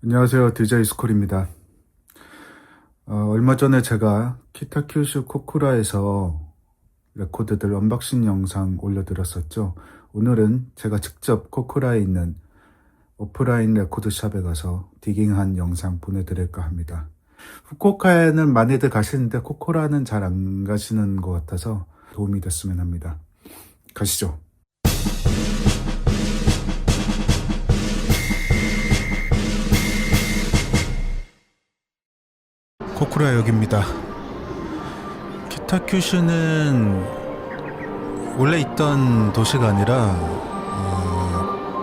안녕하세요. DJ 스콜입니다. 얼마 전에 제가 키타큐슈 코쿠라에서 레코드들 언박싱 영상 올려드렸었죠. 오늘은 제가 직접 코쿠라에 있는 오프라인 레코드샵에 가서 디깅한 영상 보내드릴까 합니다. 후쿠오카에는 많이들 가시는데 코쿠라는 잘 안 가시는 것 같아서 도움이 됐으면 합니다. 가시죠. 코쿠라역입니다. 키타큐슈는 원래 있던 도시가 아니라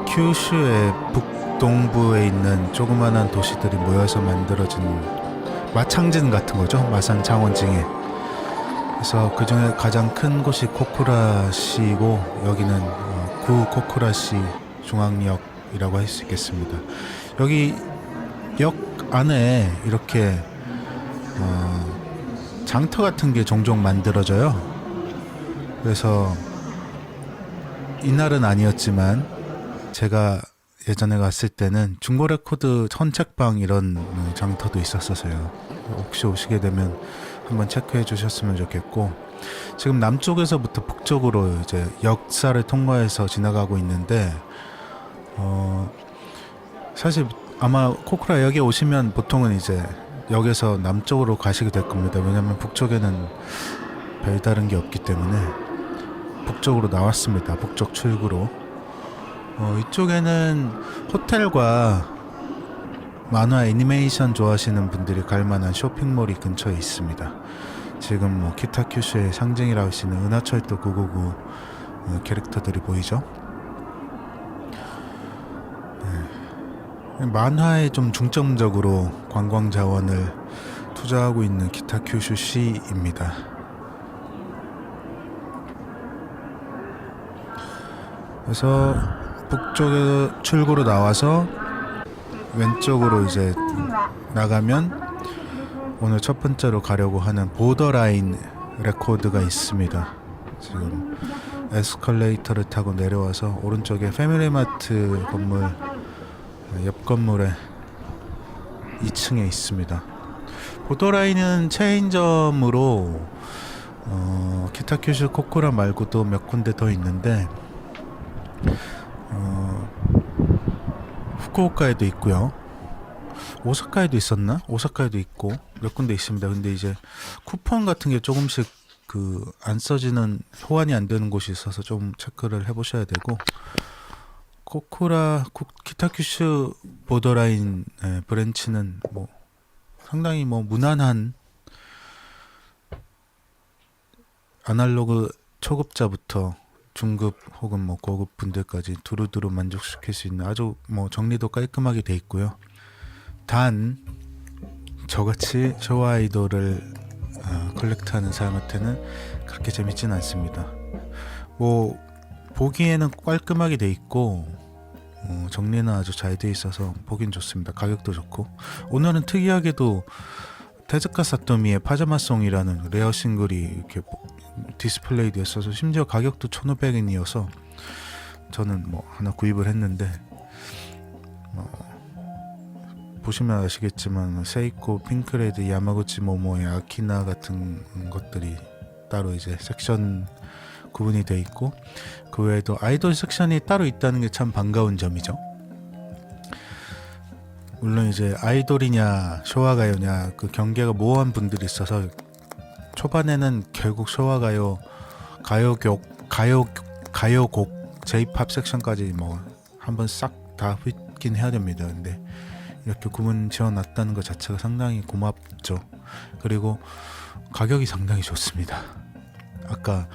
큐슈의 북동부에 있는 조그만한 도시들이 모여서 만들어진 마창진 같은 거죠. 마산 창원징에. 그래서 그 중에 가장 큰 곳이 코쿠라시고 여기는 구 코쿠라시 중앙역이라고 할 수 있겠습니다. 여기 역 안에 이렇게 장터 같은 게 종종 만들어져요. 그래서 이날은 아니었지만 제가 예전에 갔을 때는 중고 레코드 헌책방 이런 장터도 있었어요. 혹시 오시게 되면 한번 체크해 주셨으면 좋겠고, 지금 남쪽에서부터 북쪽으로 이제 역사를 통과해서 지나가고 있는데 사실 아마 코쿠라역에 오시면 보통은 이제 역에서 남쪽으로 가시게 될 겁니다. 왜냐면 북쪽에는 별다른 게 없기 때문에 북쪽으로 나왔습니다. 북쪽 출구로. 이쪽에는 호텔과 만화 애니메이션 좋아하시는 분들이 갈 만한 쇼핑몰이 근처에 있습니다. 지금 뭐 키타큐슈의 상징이라고 할 수 있는 은하철도 999 캐릭터들이 보이죠. 만화에 좀 중점적으로 관광 자원을 투자하고 있는 키타큐슈 시입니다. 그래서 북쪽에 출구로 나와서 왼쪽으로 이제 나가면 오늘 첫 번째로 가려고 하는 보더라인 레코드가 있습니다. 지금 에스컬레이터를 타고 내려와서 오른쪽에 패밀리마트 건물 옆 건물에 2층에 있습니다. 보더라인은 체인점으로 키타큐슈 코쿠라 말고도 몇 군데 더 있는데 후쿠오카에도 있고요. 오사카에도 있었나? 오사카에도 있고 몇 군데 있습니다. 근데 이제 쿠폰 같은 게 조금씩 안 써지는, 호환이 안 되는 곳이 있어서 좀 체크를 해보셔야 되고, 키타큐슈 보더라인 브랜치는 뭐 상당히 뭐 무난한 아날로그 초급자부터 중급 혹은 뭐 고급 분들까지 두루두루 만족시킬 수 있는 아주 뭐 정리도 깔끔하게 돼 있고요. 단 저같이 쇼 아이돌을 컬렉트하는 사람한테는 그렇게 재밌진 않습니다. 뭐 보기에는 깔끔하게 돼 있고 정리는 아주 잘 돼 있어서 보긴 좋습니다. 가격도 좋고, 오늘은 특이하게도 테즈카 사토미의 파자마송이라는 레어 싱글이 이렇게 디스플레이 되었어서 심지어 가격도 1,500엔이어서 저는 뭐 하나 구입을 했는데, 보시면 아시겠지만 세이코, 핑크레드, 야마구치 모모의 아키나 같은 것들이 따로 이제 섹션 구분이 되어 있고, 그 외에도 아이돌 섹션이 따로 있다는 게 참 반가운 점이죠. 물론 이제 아이돌이냐 쇼와가요냐 그 경계가 모호한 분들이 있어서 초반에는 결국 쇼와가요, 가요곡, J-팝 섹션까지 뭐 한번 싹 다 훑긴 해야 됩니다. 근데 이렇게 구분 지어놨다는 것 자체가 상당히 고맙죠. 그리고 가격이 상당히 좋습니다. 아까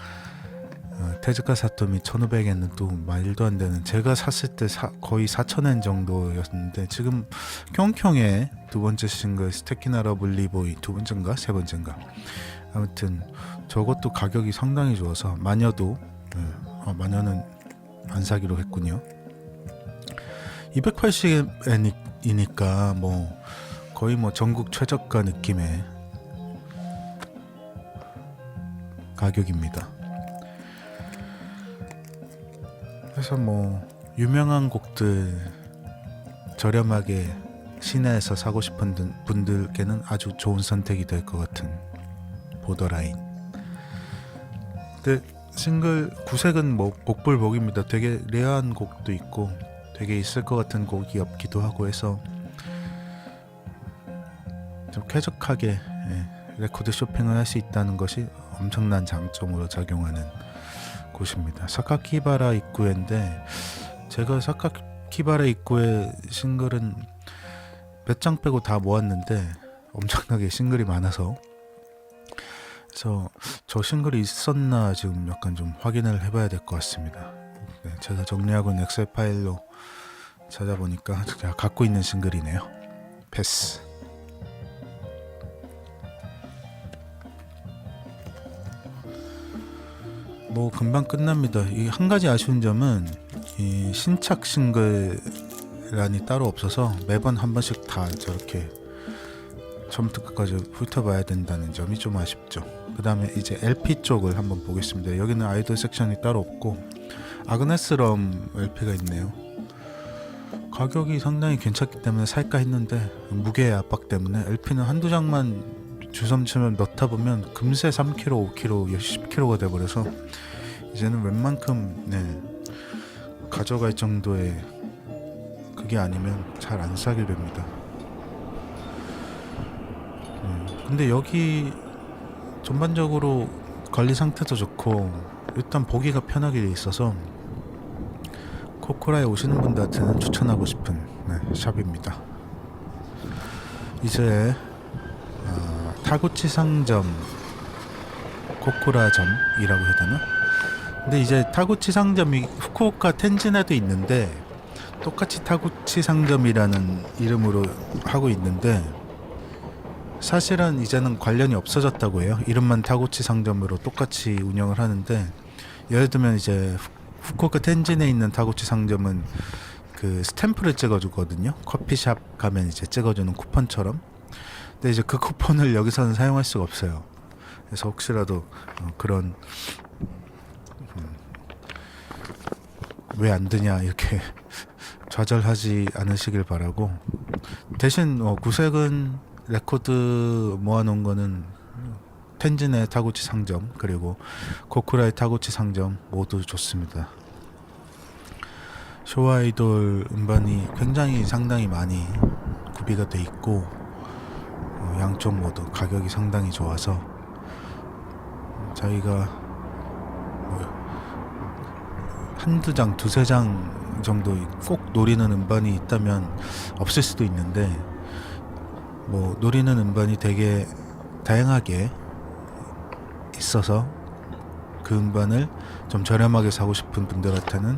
테즈카 사토미 1,500엔은 또 말도 안 되는, 제가 샀을 때 거의 4,000엔 정도였는데 지금 켐켐의 두 번째 싱글 스테키나 러블리보이, 두 번째인가 세 번째인가, 아무튼 저것도 가격이 상당히 좋아서 마녀도 마녀는 안 사기로 했군요. 280엔이니까 뭐 거의 뭐 전국 최저가 느낌의 가격입니다. 그래서 뭐 유명한 곡들 저렴하게 시내에서 사고 싶은 분들께는 아주 좋은 선택이 될 것 같은 보더라인. 근데 싱글 구색은 뭐 복불복입니다. 되게 레어한 곡도 있고 되게 있을 것 같은 곡이 없기도 하고 해서 좀 쾌적하게 레코드 쇼핑을 할 수 있다는 것이 엄청난 장점으로 작용하는 곳입니다. 사카키바라 입구인데 제가 사카키바라 입구의 싱글은 몇 장 빼고 다 모았는데 엄청나게 싱글이 많아서 그래서 저 싱글이 있었나 지금 약간 좀 확인을 해봐야 될 것 같습니다. 네, 제가 정리하고 있는 엑셀 파일로 찾아보니까 제가 갖고 있는 싱글이네요. 패스. 뭐 금방 끝납니다. 이 한 가지 아쉬운 점은 이 신착 싱글란이 따로 없어서 매번 한 번씩 다 저렇게 처음부터 끝까지 훑어봐야 된다는 점이 좀 아쉽죠. 그 다음에 이제 LP 쪽을 한번 보겠습니다. 여기는 아이돌 섹션이 따로 없고 아그네스럼 LP가 있네요. 가격이 상당히 괜찮기 때문에 살까 했는데 무게의 압박 때문에 LP는 한두 장만 주섬주섬 넣다 보면 금세 3kg, 5kg, 10kg가 돼버려서 이제는 웬만큼 가져갈 정도의 그게 아니면 잘 안 사게 됩니다. 근데 여기 전반적으로 관리 상태도 좋고 일단 보기가 편하게 돼 있어서 코코라에 오시는 분들한테는 추천하고 싶은 샵입니다. 이제 타구치 상점 코코라점이라고 해야 되나? 근데 이제 타구치 상점이 후쿠오카 텐진에도 있는데 똑같이 타구치 상점이라는 이름으로 하고 있는데 사실은 이제는 관련이 없어졌다고 해요. 이름만 타구치 상점으로 똑같이 운영을 하는데 예를 들면 이제 후쿠오카 텐진에 있는 타구치 상점은 그 스탬프를 찍어주거든요. 커피숍 가면 이제 찍어주는 쿠폰처럼. 근데 이제 그 쿠폰을 여기서는 사용할 수가 없어요. 그래서 혹시라도 그런 왜 안 드냐 이렇게 좌절하지 않으시길 바라고 대신 구색은 레코드 모아놓은 거는 텐진의 타구치 상점 그리고 코쿠라의 타구치 상점 모두 좋습니다. 쇼와 아이돌 음반이 굉장히 상당히 많이 구비가 돼 있고 양쪽 모두 가격이 상당히 좋아서 저희가 한두 장, 두세 장 정도 꼭 노리는 음반이 있다면 없을 수도 있는데 뭐 노리는 음반이 되게 다양하게 있어서 그 음반을 좀 저렴하게 사고 싶은 분들한테는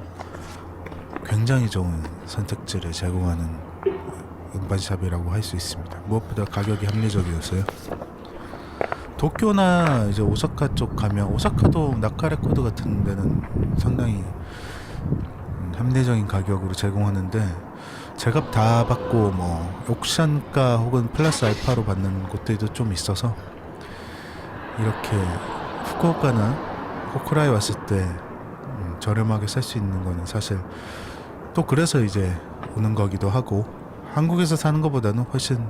굉장히 좋은 선택지를 제공하는 음반샵이라고 할 수 있습니다. 무엇보다 가격이 합리적이어서요. 도쿄나 이제 오사카 쪽 가면 오사카도 나카 레코드 같은 데는 상당히 합리적인 가격으로 제공하는데 제값 다 받고 뭐 옥션가 혹은 플러스 알파로 받는 곳들도 좀 있어서 이렇게 후쿠오카나 코쿠라에 왔을 때 저렴하게 살 수 있는 거는 사실 또 그래서 이제 오는 거기도 하고 한국에서 사는 것보다는 훨씬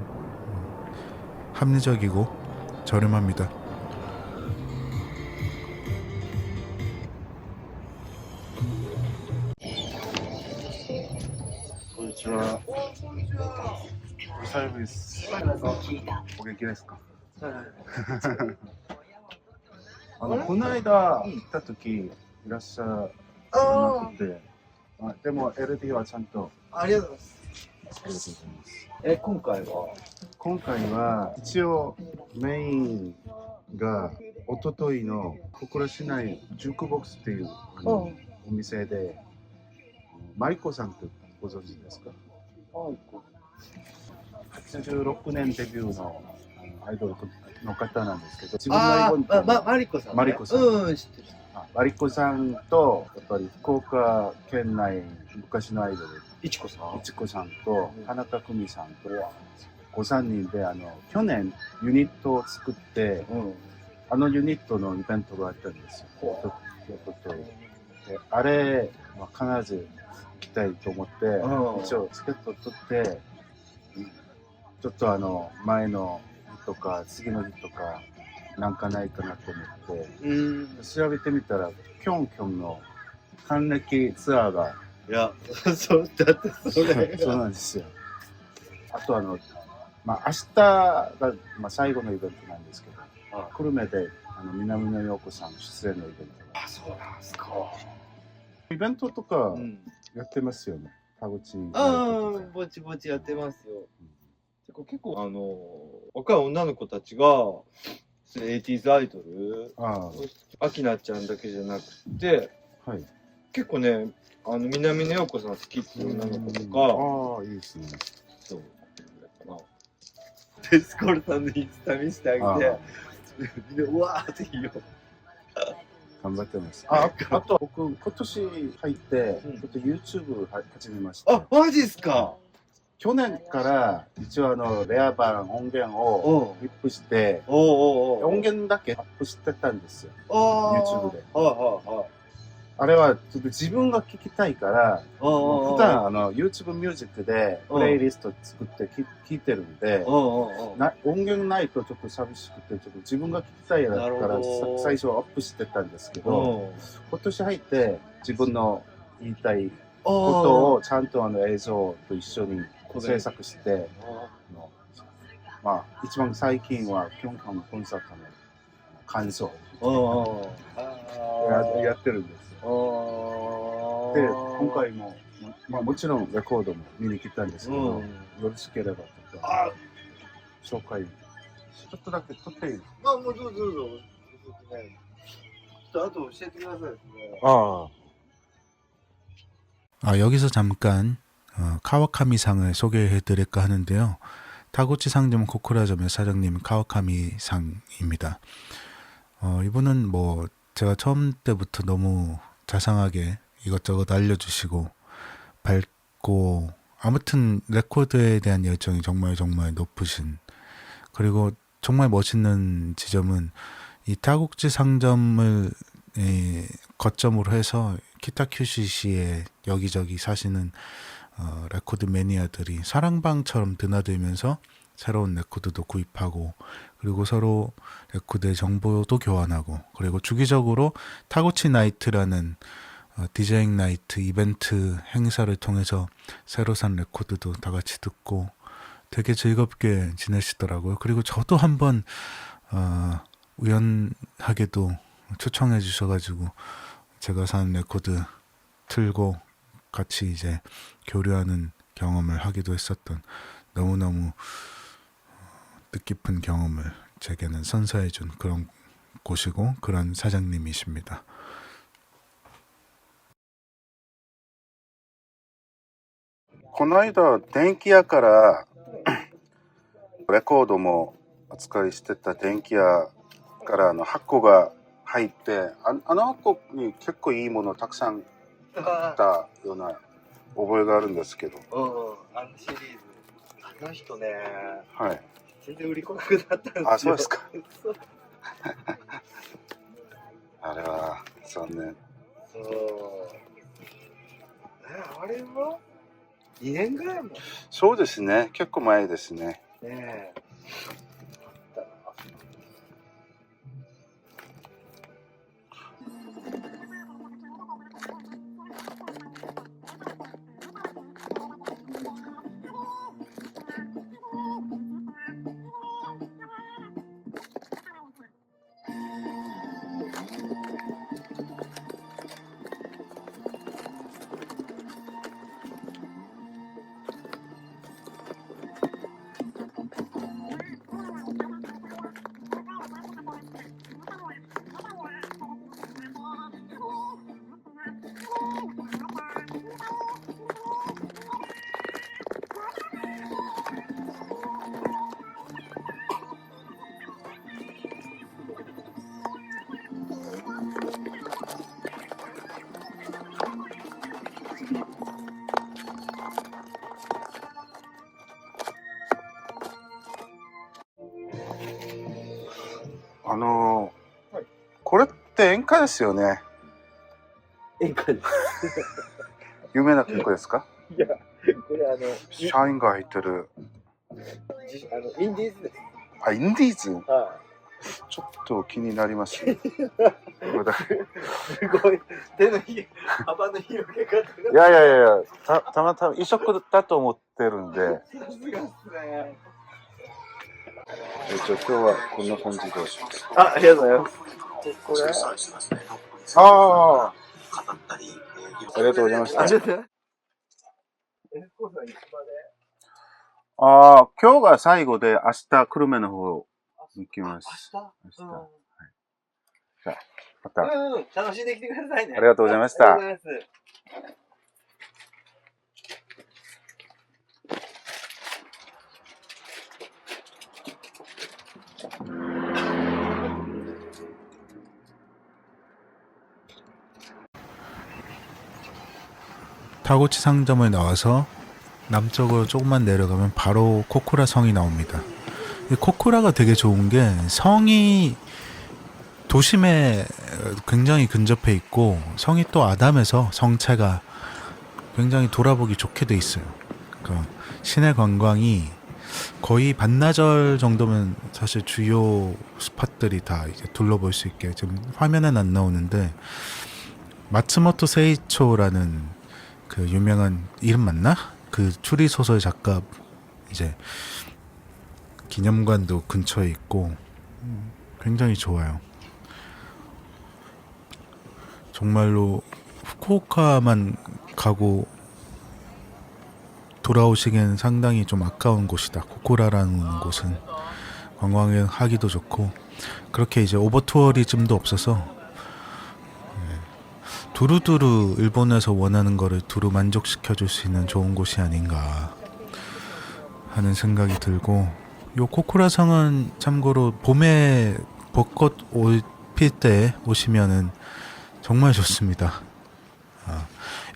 합리적이고 저렴합니다. konnichiwa. サービスお元気ですか？この間行った時いらっしゃらなくて、でも LD はちゃんとありがとうございます。ありがとうございます。今回は一応メインが一昨日の小倉市内ジュークボックスっていうお店でマリコさんってご存知ですか？86年デビューのアイドルの方なんですけど、自分のマリコさん、ね。マリコさん。知ってる。マリコさんとやっぱり福岡県内昔のアイドルいちこさん。いちこさんと花田久美さんと5、3人で去年ユニットを作って、ユニットのイベントがあったんですよ。であれは必ず行きたいと思って、一応チケット取ってちょっと前の日とか次の日とかなんかないかなと思って調べてみたらキョンキョンの還暦ツアーがいや、そうだってそれそうなんですよ。あとまあ明日が、まあ、最後のイベントなんですけど、久留米で南野陽子さん出演のイベントが。あ、そうなんですか。イベントとかうん。やってますよね。田口ナイあトとかあ、ぼちぼちやってますよ。結構、若い女の子たちが、80s アイドル、あアキナちゃんだけじゃなくて、あ、はい。結構ね、南野陽子さん好きっていう女の子とか、ああ、いいですね。そう。だから、デスコルさんのインスタ見せてあげて、みんな、うわーって言うよ。頑張ってます。あと僕、今年入って、ちょっと YouTube 始めました。あ、マジっすか。去年から一応レア版音源をリップして、音源だけアップしてたんですよ。YouTube で。あれはちょっと自分が聴きたいから、普段YouTube ミュージックでプレイリスト作って聴いてるんで、音源ないとちょっと寂しくて、ちょっと自分が聴きたいから最初アップしてたんですけど、今年入って自分の言いたいことをちゃんと映像と一緒に制作して、まあ一番最近はキョンキョンのコンサートの感想をやってるんです。で、今回も、まあもちろんレコードも見に来たんですけど、よろしければとか、紹介、ちょっとだけ撮っていいですか？まあ、もうどうぞ。ちょっとあと教えてくださいですね。여기서 잠깐 카와카미상을 소개해드릴까 하는데요. 타구치 상점 코쿠라점의 사장님 카와카미상입니다. 이분은 뭐 제가 처음 때부터 너무 자상하게 이것저것 알려주시고 밝고 아무튼 레코드에 대한 열정이 정말 높으신, 그리고 정말 멋있는 지점은 이 타국지 상점을 거점으로 해서 키타큐시시에 여기저기 사시는 레코드 매니아들이 사랑방처럼 드나들면서 새로운 레코드도 구입하고, 그리고 서로 레코드의 정보도 교환하고, 그리고 주기적으로 타구치 나이트라는 디제잉 나이트 이벤트 행사를 통해서 새로 산 레코드도 다 같이 듣고 되게 즐겁게 지내시더라고요. 그리고 저도 한번 우연하게도 초청해 주셔가지고 제가 산 레코드 틀고 같이 이제 교류하는 경험을 하기도 했었던, 너무너무 뜻깊은 경험을 제게는 선사해준 그런 곳이고 그런 사장님이십니다. この間電気屋からレコードも扱いしてた電気屋から箱が入って、あの箱に結構いいものたくさんあったような覚えがあるんですけど、あのシリーズ、あの人ね、はい、全然売り来なくなったんですよ。あ、そうですか。あれは残念。そう。あれは2年ぐらいもそうですね、結構前ですね。ねえ。これって演歌ですよね。演歌です。有名な曲ですか？いや、これ社員が入ってる。インディーズです。あ、インディーズはちょっと気になりますね。これだい。すごい。手のひ、幅の広げ方いやいやいやいや、たまたま異色だと思ってるんで、が。さすがっすね。今日はこんな感じで。あ、ありがとうございます。これああ、ありがとうございました。ありがとうございます。エスコーさんいつまで？ああ、今日が最後で明日久留米の方行きます。明日。明日。じゃあ、また。楽しんできてくださいね。ありがとうございましたありがとうございます。타고치 상점을 나와서 남쪽으로 조금만 내려가면 바로 코쿠라 성이 나옵니다. 이 코쿠라가 되게 좋은 게 성이 도심에 굉장히 근접해 있고 성이 또 아담해서 성체가 굉장히 돌아보기 좋게 돼 있어요. 그러니까 시내 관광이 거의 반나절 정도면 사실 주요 스팟들이 다 이제 둘러볼 수 있게, 지금 화면엔 안 나오는데 마츠모토 세이초라는 그 유명한, 이름 맞나? 그 추리 소설 작가 이제 기념관도 근처에 있고 굉장히 좋아요. 정말로 후쿠오카만 가고 돌아오시기엔 상당히 좀 아까운 곳이다. 코쿠라라는 곳은 관광하기도 좋고, 그렇게 이제 오버투어리즘도 없어서 두루두루 일본에서 원하는 거를 두루 만족시켜줄 수 있는 좋은 곳이 아닌가 하는 생각이 들고, 요 코쿠라 성은 참고로 봄에 벚꽃 필 때 오시면은 정말 좋습니다.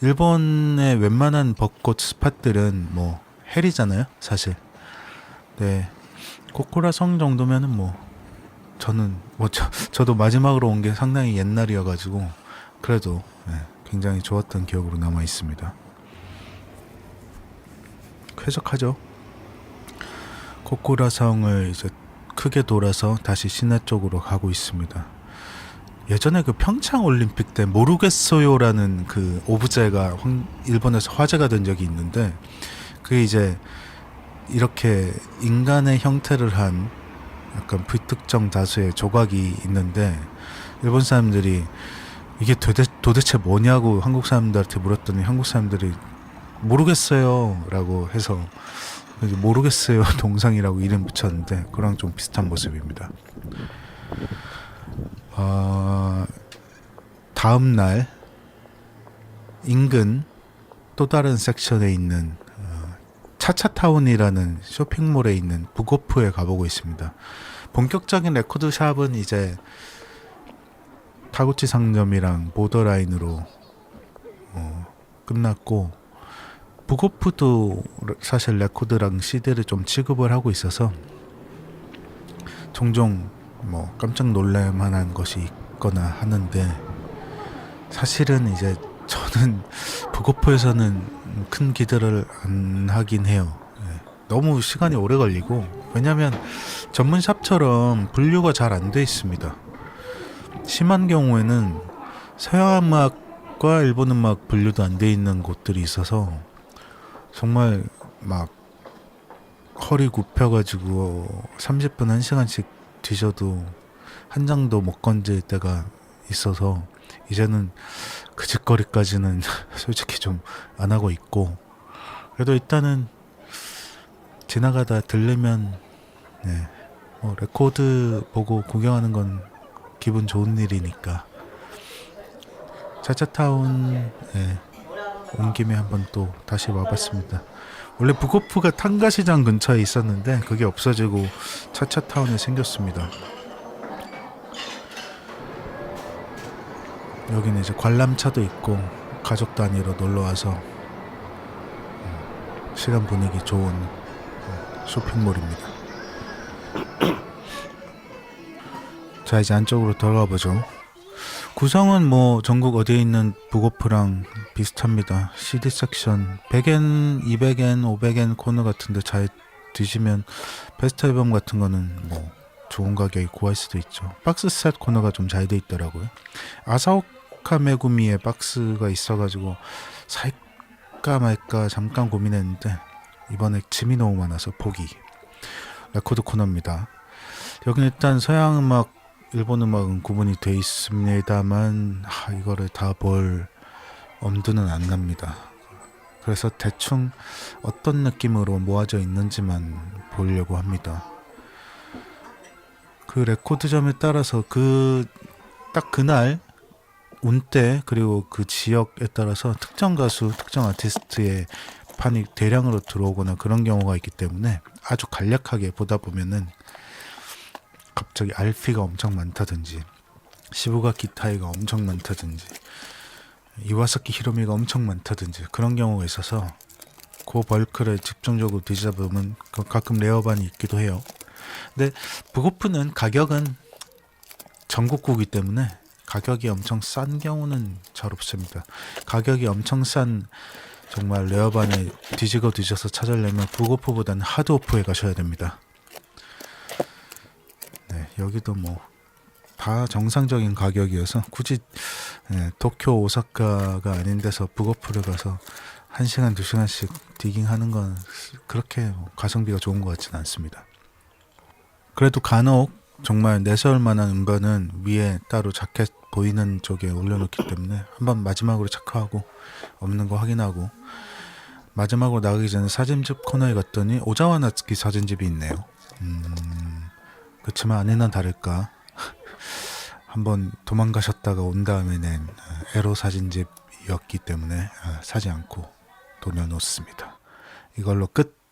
일본의 웬만한 벚꽃 스팟들은 뭐 헬이잖아요, 사실. 네, 코쿠라 성 정도면은 뭐 저는 뭐 저도 마지막으로 온 게 상당히 옛날이어가지고 그래도 굉장히 좋았던 기억으로 남아 있습니다. 쾌적하죠. 코쿠라 성을 이제 크게 돌아서 다시 시내 쪽으로 가고 있습니다. 예전에 그 평창 올림픽 때 모르겠어요라는 그 오브제가 일본에서 화제가 된 적이 있는데, 그게 이제 이렇게 인간의 형태를 한 약간 불특정 다수의 조각이 있는데, 일본 사람들이 이게 도대체 뭐냐고 한국 사람들한테 물었더니 한국 사람들이 모르겠어요 라고 해서 모르겠어요 동상이라고 이름 붙였는데, 그랑 좀 비슷한 모습입니다. 다음 날 인근 또 다른 섹션에 있는 차차타운이라는 쇼핑몰에 있는 부고프에 가보고 있습니다. 본격적인 레코드샵은 이제 타구치 상점이랑 보더라인으로 끝났고, 부고프도 사실 레코드랑 CD를 좀 취급을 하고 있어서 종종 뭐 깜짝 놀랄만한 것이 있거나 하는데, 사실은 이제 저는 부고프에서는 큰 기대를 안 하긴 해요. 너무 시간이 오래 걸리고, 왜냐면 전문샵처럼 분류가 잘 안 돼 있습니다. 심한 경우에는 서양 음악과 일본 음악 분류도 안 돼 있는 곳들이 있어서 정말 막 허리 굽혀가지고 30분 1시간씩 뒤져도 한 장도 못 건질 때가 있어서 이제는 그 짓거리까지는 솔직히 좀 안 하고 있고, 그래도 일단은 지나가다 들리면 뭐 레코드 보고 구경하는 건 기분 좋은 일이니까 차차타운 온 김에 한번 또 다시 와봤습니다. 원래 부고프가 탄가시장 근처에 있었는데 그게 없어지고 차차타운에 생겼습니다. 여기는 이제 관람차도 있고 가족 단위로 놀러와서 시간 보내기 좋은 쇼핑몰입니다. 자, 이제 안쪽으로 들어가 보죠. 구성은 뭐 전국 어디에 있는 부고프랑 비슷합니다. CD 섹션 100엔, 200엔, 500엔 코너 같은데 잘 뒤지면 베스트 앨범 같은 거는 뭐 좋은 가격에 구할 수도 있죠. 박스 셋 코너가 좀 잘 돼 있더라고요. 아사오카 메구미의 박스가 있어가지고 살까 말까 잠깐 고민했는데 이번에 짐이 너무 많아서 포기. 레코드 코너입니다. 여기는 일단 서양 음악, 일본 음악은 구분이 돼 있습니다만 이거를 다 볼 엄두는 안 납니다. 그래서 대충 어떤 느낌으로 모아져 있는지만 보려고 합니다. 그 레코드점에 따라서 딱 그날 운때 그리고 그 지역에 따라서 특정 가수, 특정 아티스트의 판이 대량으로 들어오거나 그런 경우가 있기 때문에 아주 간략하게 보다 보면은 갑자기 알피가 엄청 많다든지 시부가 기타이가 엄청 많다든지 이와사키 히로미가 엄청 많다든지 그런 경우가 있어서 그 벌크를 집중적으로 뒤져보면 가끔 레어반이 있기도 해요. 근데 북오프는 가격은 전국구이기 때문에 가격이 엄청 싼 경우는 잘 없습니다. 가격이 엄청 싼 정말 레어반을 뒤져서 찾으려면 북오프보다는 하드오프에 가셔야 됩니다. 네, 여기도 뭐 다 정상적인 가격이어서 굳이 도쿄, 오사카가 아닌 데서 북오프를 가서 1시간, 2시간씩 디깅하는 건 그렇게 가성비가 좋은 것 같지는 않습니다. 그래도 간혹 정말 내세울 만한 음반은 위에 따로 자켓 보이는 쪽에 올려놓기 때문에 한번 마지막으로 체크하고 없는 거 확인하고 마지막으로 나가기 전에 사진집 코너에 갔더니 오자와 나츠키 사진집이 있네요. 그렇지만 아니나 다를까 한번 도망가셨다가 온 다음에는 에로 사진집이었기 때문에 사지 않고 돌려놓습니다. 이걸로 끝.